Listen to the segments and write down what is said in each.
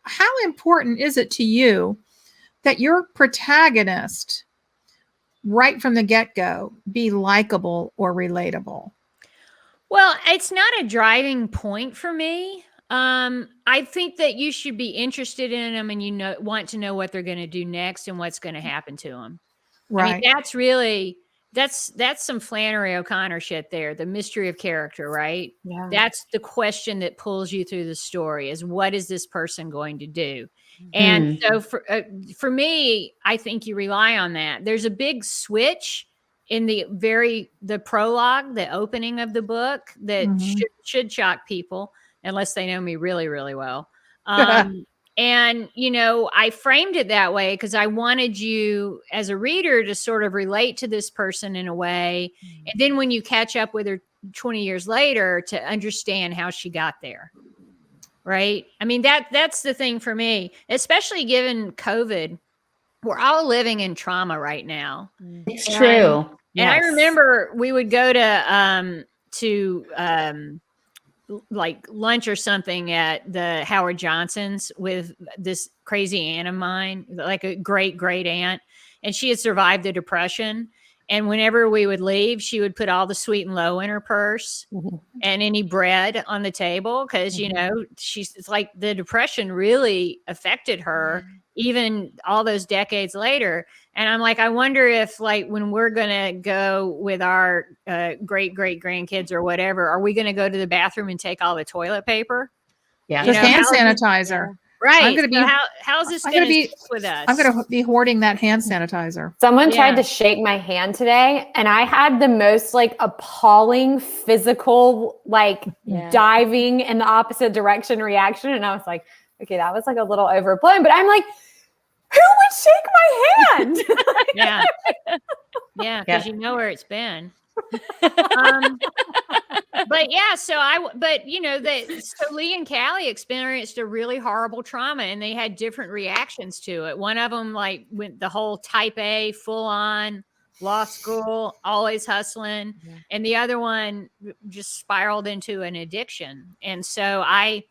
how important is it to you that your protagonist, right from the get-go, be likable or relatable? Well, it's not a driving point for me. I think that you should be interested in them and want to know what they're going to do next and what's going to happen to them. Right. I mean, that's really that's some Flannery O'Connor shit there, the mystery of character, right? Yeah. That's the question that pulls you through the story is what is this person going to do? And so for me, I think you rely on that. There's a big switch in the prologue, the opening of the book that should shock people unless they know me really, really well. And, I framed it that way because I wanted you as a reader to sort of relate to this person in a way. And then when you catch up with her 20 years later to understand how she got there. Right. I mean, that's the thing for me, especially given COVID. We're all living in trauma right now. It's true. And I remember we would go to like lunch or something at the Howard Johnson's with this crazy aunt of mine, like a great aunt. And she had survived the Depression. And whenever we would leave, she would put all the sweet and low in her purse and any bread on the table. Cause it's like the Depression really affected her even all those decades later. And I'm like, I wonder if like when we're going to go with our great grandkids or whatever, are we going to go to the bathroom and take all the toilet paper? Yeah. Just hand sanitizer. Right. I'm going to be, how's this going to stick with us? I'm going to be hoarding that hand sanitizer. Someone tried to shake my hand today and I had the most like appalling physical, like diving in the opposite direction reaction. And I was like, okay, that was like a little overblown, but I'm like, who would shake my hand? Yeah. Because you know where it's been. But so Lee and Callie experienced a really horrible trauma and they had different reactions to it. One of them like went the whole type A, full on law school, always hustling. Yeah. And the other one just spiraled into an addiction. And so I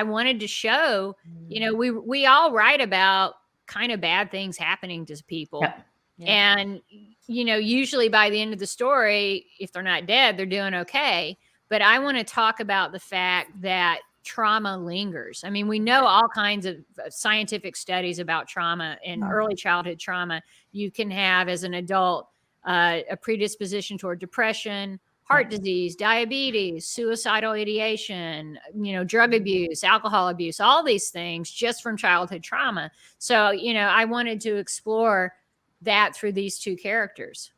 wanted to show, we all write about kind of bad things happening to people. Yeah. Yeah. And, usually by the end of the story, if they're not dead, they're doing okay. But I want to talk about the fact that trauma lingers. I mean, we know all kinds of scientific studies about trauma and early childhood trauma. You can have as an adult a predisposition toward depression, heart disease, diabetes, suicidal ideation, drug abuse, alcohol abuse, all these things just from childhood trauma. So, I wanted to explore that through these two characters.